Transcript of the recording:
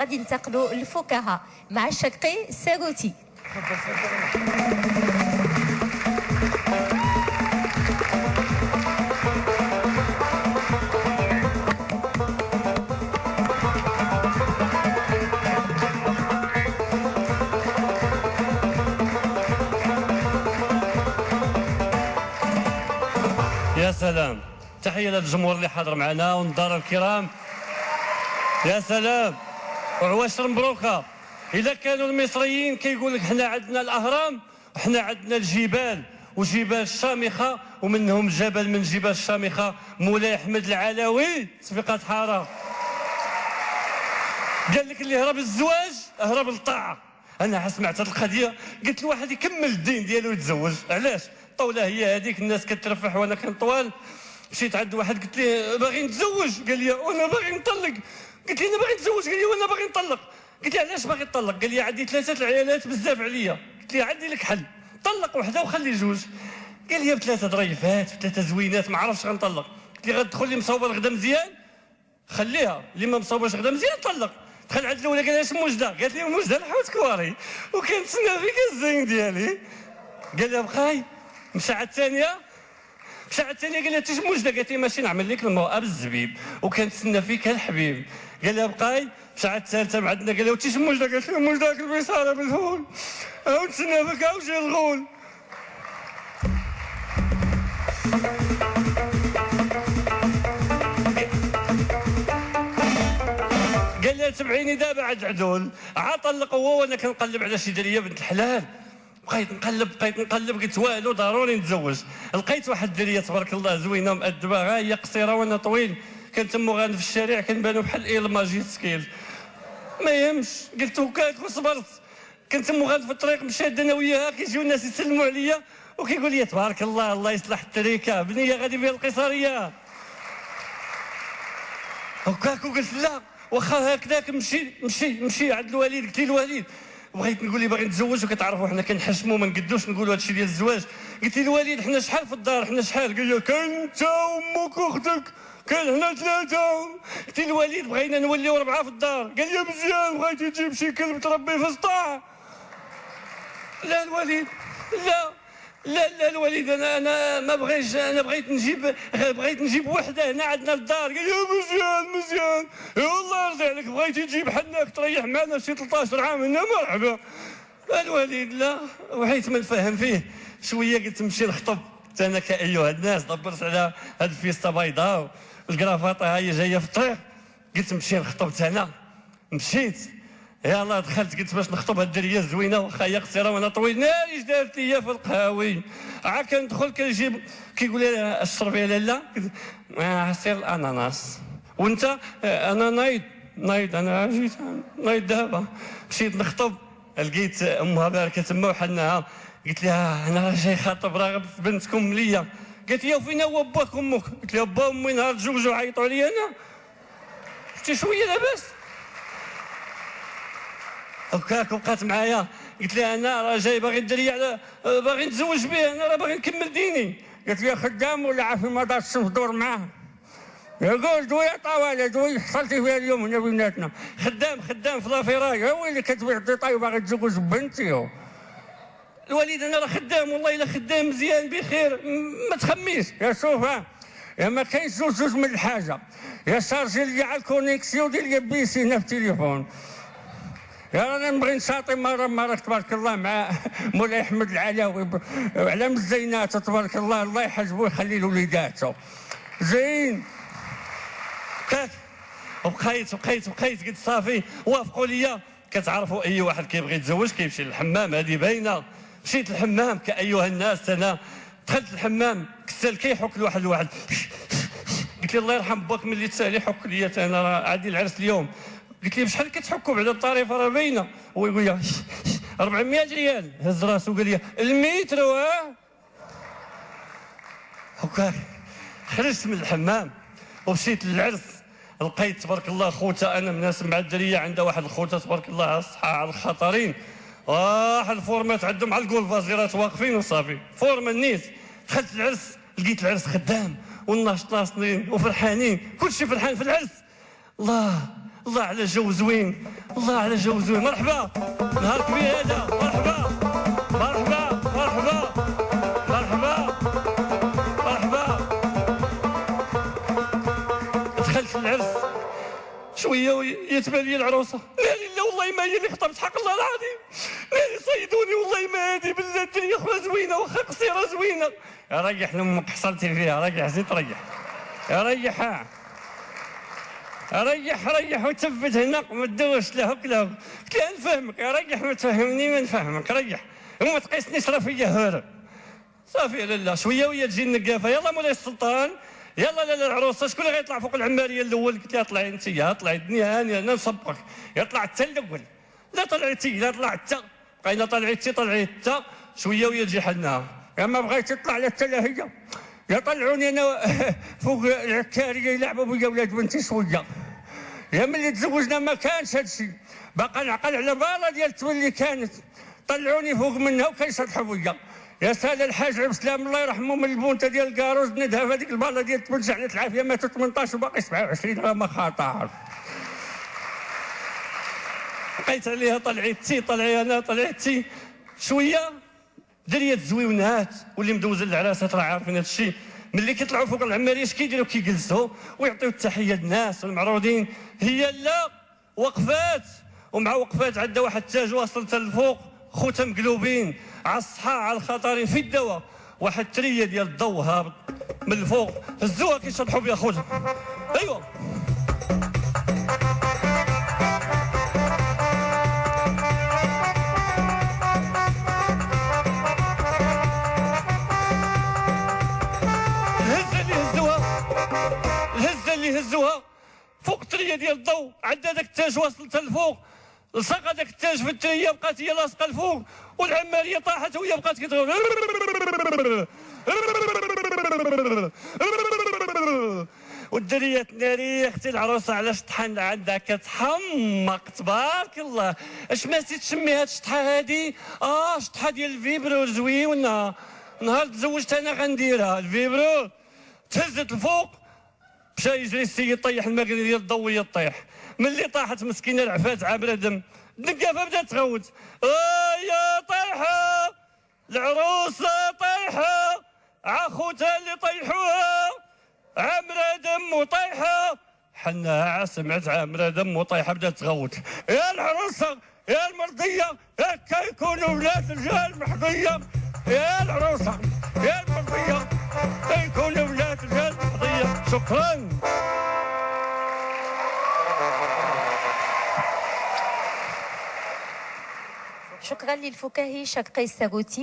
غادي ننتقلوا للفكاهه مع شقي الساغوتي. يا سلام، تحية للجمهور اللي حاضر معنا والنظار الكرام. يا سلام، وعواشر مبروكة. إذا كانوا المصريين كيقول لك حنا عندنا الأهرام وحنا عندنا الجبال وجبال الشامخة، ومنهم جبل من جبال الشامخة مولاي أحمد العلوي صفيقة حارة. قال لك اللي هرب الزواج هرب للطاعة. أنا سمعت هذه القضية قلت الواحد يكمل الدين ديالو ويتزوج. علاش؟ الطاولة هي هذيك، الناس كترفح وأنا كنطوال. مشيت عند واحد قلت ليه باغي نتزوج، قال لي وانا باغي نطلق. قلت لي انا باغي نتزوج، قال لي وانا باغي نطلق. قلت لي علاش باغي تطلق؟ قال لي عندي 3 العيالات بزاف عليا. قلت لي عندي لك حل، طلق وحده وخلي جوج. قال لي ب3 ضريفات ب3 زوينات ما عرفتش غنطلق. قلت لي غتدخل لي مصوبه غدا مزيان خليها، اللي ما مصوباش غدا مزيان طلق. دخل عند الاولى قال لها اش موجده؟ قالت لي موجده الحوت كواري وكنتسنى فيك الزين ديالي. قال لها بقاي. مشى على الثانيه قال لها تيش موجده؟ قالت لي ماشي نعمل لك المرأة بالزبيب وكنتسنى فيك الحبيب. قال لها بقاي. مشى على الثالثه مع عندنا قال لها تيش موجده؟ قالت لي موجده البصاره بالفول او نتسنى فيك او جا الغول. قال لها تبعيني دابا عاد عدول عطلق هو وانا كنقلب على شي دريه بنت الحلال. بقيت نقلب قلت والو ضروري نتزوج. لقيت واحد الدريه تبارك الله زوينه مأدبه، هي قصيره وانا طويل، كانت تمو غانا في الشارع كنبانو بحال ايل سكيل. ما يهمش، قلت هكاك وصبرت. كنت تمو غانا في الطريق مشيت انا وياها، كيجيو الناس يسلموا عليا وكيقول لي تبارك الله الله يصلح التريكه بنيه غادي بها القيصريه. هكاك وقلت لا واخا هكذاك نمشي عند الوالد. قلت لي الوالد بغيت نقول لي باغي نتزوج، وكتعرفوا حنا كنحشموا ما نقدوش نقولوا هادشي ديال الزواج. قلت لي الوالد حنا شحال في الدار؟ حنا شحال؟ قال لي كاين انت وامك واختك، كاين حنا 3. قلت لي الوالد بغينا نوليو 4 في الدار. قال لي مزيان، بغيتي تجيب شي كلب تربيه في سطاع؟ لا الوالد لا الوالد انا ما بغيتش، انا بغيت نجيب وحده هنا عندنا الدار. قال لي مزيان والله يرضي عليك، بغيتي تجيب حناك تريح معنا شي 13 عام هنا مرحبا. الوالد لا، وحيت ما نفهم فيه شويه قلت نمشي نخطب. انا كايها الناس دبرت على هاد الفيستا بيضاء والكرافطه هي جايه في الطريق، قلت نمشي نخطب. انا مشيت يلاه دخلت قلت باش نخطب هاد الدريه زوينه واخا هي قصيره وانا طويل. ناري اش دارت ليا في القهاوي. عا كندخل كنجيب كيقول لي اشربي يا لاله؟ عصير الاناناس. وانت؟ انا نايض انا جيت نايض دابا. مشيت نخطب لقيت امها باركه تما وحناها. قلت لها انا راه جاي خاطب راغب في بنتكم ليا. قالت لي وفين هو باك وامك؟ قلت لها با امي نهار تزوجوا عيطوا عليا انا. شفتي شويه لاباس هكاك وبقات معايا. قلت لها انا راه جاي باغي الدريه على باغي نتزوج به، انا راه باغي نكمل ديني. قالت لي خدام ولا عارف ما دار الشمس دور معاه؟ يقول دوي طوالي دوي حصلتي فيها اليوم هنا بيناتنا. خدام في لافيراي. هو اللي كتبيع الديطاي وباغي تزوج بنتي. الوالد انا راه خدام والله الا خدام مزيان بخير ما تخميش. يا شوف يا ما كاينش زوج من الحاجه، يا شارجي لي على الكونيكسيون ديال بيسينا في التليفون. يا رانا نبغي نشاطي مره تبارك الله مع مولاي احمد العلوي على مزيناته تبارك الله، الله يحجبو ويخلي لوليداته زين. وبقيت قلت صافي وافقوا ليا. كتعرفوا اي واحد كيبغي يتزوج كيمشي للحمام، هذه باينه. مشيت للحمام كايها الناس. انا دخلت الحمام كسل كيحك الواحد قلت له الله يرحم باك ملي تسالي حك ليا انا راه عندي العرس اليوم. قلت لي بشحال كتحكوا بعد الطريفه راه باينه؟ هو يقول لي 400 ريال. هز راسو قال لي المتر. هكاك خرجت من الحمام ومشيت للعرس. لقيت تبارك الله خوته، انا مناسب مع الدريه عندها واحد الخوته تبارك الله على الصحه على الخطرين. واحد الفورمات عندهم على الكولفازيرات واقفين وصافي فورما النيت. دخلت العرس لقيت العرس خدام والناس ناصرين وفرحانين، كلشي فرحان في العرس. الله الله على جو زوين، الله على جو زوين. مرحبا، نهار كبير هذا. مرحبا مرحبا مرحبا مرحبا مرحبا. دخلت العرس شويه ويتبان لي العروسه، لا والله ما هي اللي خطبت، حق الله العظيم لا صيدوني، والله ما هذه بالله الدنيا خويا زوينه واخا قصيره زوينه. يا ريح لامك حصلتي فيها، ريح زيد ريح، يا ريح ريح وتثبت هنا ما تدوش له كله. قلت له نفهمك يا ريح، ما تفهمني ما نفهمك، ريح وما تقيسنيش راه فيا هارب. صافي لالا شويه وهي تجي النقافه، يلا مولاي السلطان يلا لالا العروسه شكون اللي غيطلع فوق العماريه الاول؟ قلت لها طلعي انت، طلعي الدنيا هانيه انا نسبقك، يطلع حتى الاول. لا طلعتي لا طلع حتى، بقينا طلعتي حتى شويه وهي تجي حنا، يا ما بغيتي تطلع لا حتى لا هي، يا طلعوني انا فوق العكاريه يلعبوا بيا ولاد بنتي شويه. يا ملي تزوجنا ما كانش هادشي، باقا نعقل على بالا ديال التول اللي كانت، طلعوني فوق منها وكيشطحوا بيا. يا ساده الحاج عبد السلام الله يرحمه من البونته ديال الكاروز ندها في هذيك الباله ديال التول، جعلت العافيه ماتوا 18 وباقي 27 راه ما خاطر. بقيت عليها طلعتي طلعي انا طلعتي شويه دريات زويونات واللي مدوزين العراسات راه عارفين هذا الشيء. ملي كيطلعوا فوق العماريه اش كيديروا؟ كيجلسوا ويعطيو التحيه للناس والمعروضين. هي لا وقفات، ومع وقفات عندها واحد التاج واصل حتى الفوق، خوتها مقلوبين على الصحه على الخطرين في الدواء، واحد التريه ديال الضوء هابط من الفوق، هزوها كيشطحوا بها خوتها. ايوا الهزه اللي هزوها فوق التريه ديال الضوء، عندها داك التاج واصل حتى الفوق، لصق هذاك التاج في التريه، بقات هي لاصقه الفوق والعماريه طاحت وهي بقات كتغوت. والدريات ناريه اختي العروسه علاش طحن عندها كتحمق تبارك الله. اش ما نسيت تشمي هاد الشطحه هادي؟ شطحه ديال الفيبرو زويونه، نهار تزوجت انا غنديرها الفيبرو. تهزت الفوق مشى يجري السيد طيح الماكينه ديال الضويه طيح، ملي طاحت مسكينه العفات عابره دم، النقافه بدات تغوت. يا طيحه العروسه طيحه، عخوتها اللي طيحوها عامره دم وطيحه. حناها سمعت عامره دم وطيحه بدات تغوت. يا العروسه يا المرضيه يا كيكونوا ولاد رجال محظيه، يا العروسه يا المرضيه كيكونوا ولاد رجال محظيه. شكرا. شكرا للفكاهي شقي الساغوتي.